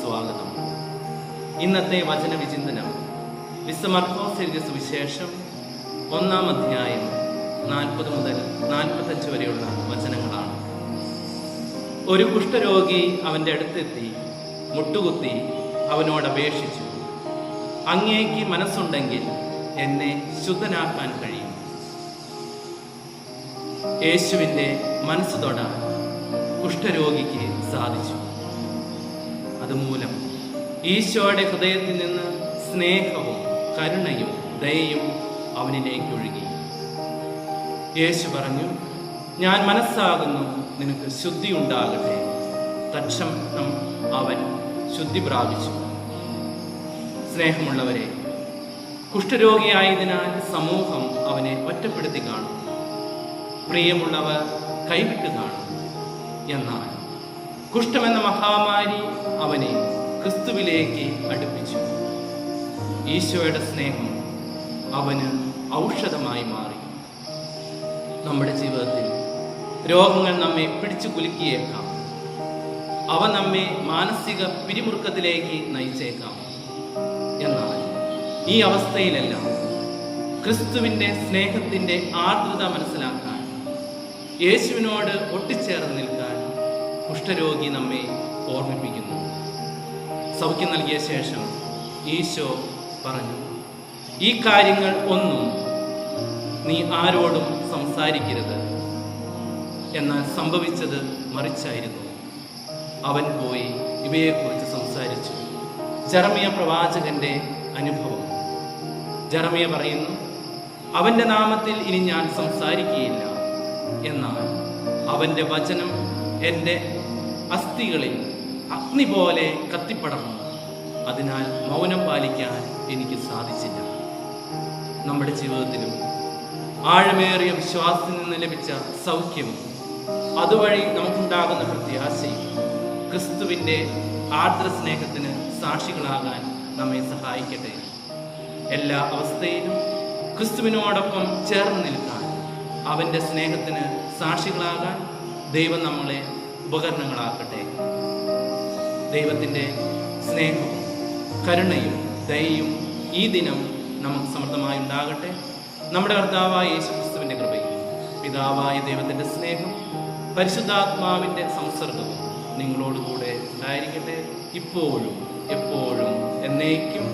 സ്വാഗതം. ഇന്നത്തെ വചന വിചിന്തനം വിശുദ്ധ മർക്കോസ് എഴുതിയ സുവിശേഷം 1-ാം അധ്യായം 40 മുതൽ 45 വരെയുള്ള വചനങ്ങളാണ്. ഒരു കുഷ്ഠരോഗി അവൻ്റെ അടുത്തെത്തി മുട്ടുകുത്തി അവനോട് അപേക്ഷിച്ചു, അങ്ങേക്ക് മനസ്സുണ്ടെങ്കിൽ എന്നെ ശുദ്ധനാക്കാൻ കഴിയും. യേശുവിൻ്റെ മനസ്സ് തൊടാൻ കുഷ്ഠരോഗിക്ക് സാധിച്ചു. അതുമൂലം ഈശോയുടെ ഹൃദയത്തിൽ നിന്ന് സ്നേഹവും കരുണയും ദയയും അവനിലേക്ക് ഒഴുകി. യേശു പറഞ്ഞു, ഞാൻ മനസ്സാകുന്നു, നിനക്ക് ശുദ്ധി ഉണ്ടാകട്ടെ. തക്ഷണം അവൻ ശുദ്ധി പ്രാപിച്ചു. സ്നേഹമുള്ളവരെ, കുഷ്ഠരോഗിയായതിനാൽ സമൂഹം അവനെ ഒറ്റപ്പെടുത്തി കാണും, പ്രിയമുള്ളവർ കൈവിട്ട് കാണും. എന്നാൽ കുഷ്ഠമെന്ന മഹാമാരി അവനെ ക്രിസ്തുവിലേക്ക് അടുപ്പിച്ചു. ഈശോയുടെ സ്നേഹം അവന് ഔഷധമായി മാറി. നമ്മുടെ ജീവിതത്തിൽ രോഗങ്ങൾ നമ്മെ പിടിച്ചു കുലുക്കിയേക്കാം. അവ നമ്മെ മാനസിക പിരിമുറുക്കത്തിലേക്ക് നയിച്ചേക്കാം. എന്നാൽ ഈ അവസ്ഥയിലെല്ലാം ക്രിസ്തുവിൻ്റെ സ്നേഹത്തിൻ്റെ ആർദ്രത മനസ്സിലാക്കാൻ, യേശുവിനോട് ഒട്ടിച്ചേർന്ന് നിൽക്കാൻ കുഷ്ഠരോഗി നമ്മെ ഓർമ്മിപ്പിക്കുന്നു. സൗഖ്യം നൽകിയ ശേഷം ഈശോ പറഞ്ഞു, ഈ കാര്യങ്ങൾ ഒന്നും നീ ആരോടും സംസാരിക്കരുത്. എന്നാൽ സംഭവിച്ചത് മറിച്ചായിരുന്നു. അവൻ പോയി ഇവയെക്കുറിച്ച് സംസാരിച്ചു. ജെറമിയ പ്രവാചകന്റെ അനുഭവം. ജെറമിയ പറയുന്നു, അവൻ്റെ നാമത്തിൽ ഇനി ഞാൻ സംസാരിക്കുകയില്ല, എന്നാൽ അവൻ്റെ വചനം എൻ്റെ അസ്ഥികളിൽ അഗ്നി പോലെ കത്തിപ്പടർന്നു. അതിനാൽ മൗനം പാലിക്കാൻ എനിക്ക് സാധിച്ചില്ല. നമ്മുടെ ജീവിതത്തിലും ആഴമേറിയ വിശ്വാസത്തിൽ നിന്ന് ലഭിച്ച സൗഖ്യം, അതുവഴി നമുക്കുണ്ടാകുന്ന പ്രത്യാശയും ക്രിസ്തുവിൻ്റെ ആർദ്ര സ്നേഹത്തിന് സാക്ഷികളാകാൻ നമ്മെ സഹായിക്കട്ടെ. എല്ലാ അവസ്ഥയിലും ക്രിസ്തുവിനോടൊപ്പം ചേർന്ന് നിൽക്കാൻ, അവൻ്റെ സ്നേഹത്തിന് സാക്ഷികളാകാൻ ദൈവം നമ്മളെ ഉപകരണങ്ങളാക്കട്ടെ. ദൈവത്തിൻ്റെ സ്നേഹവും കരുണയും ദയയും ഈ ദിനം നമുക്ക് സമൃദ്ധമായി ഉണ്ടാകട്ടെ. നമ്മുടെ കർത്താവായ യേശു ക്രിസ്തുവിൻ്റെ കൃപയും പിതാവായ ദൈവത്തിൻ്റെ സ്നേഹം പരിശുദ്ധാത്മാവിൻ്റെ സംസർഗവും നിങ്ങളോടുകൂടെ ഉണ്ടായിരിക്കട്ടെ, ഇപ്പോഴും എപ്പോഴും എന്നേക്കും.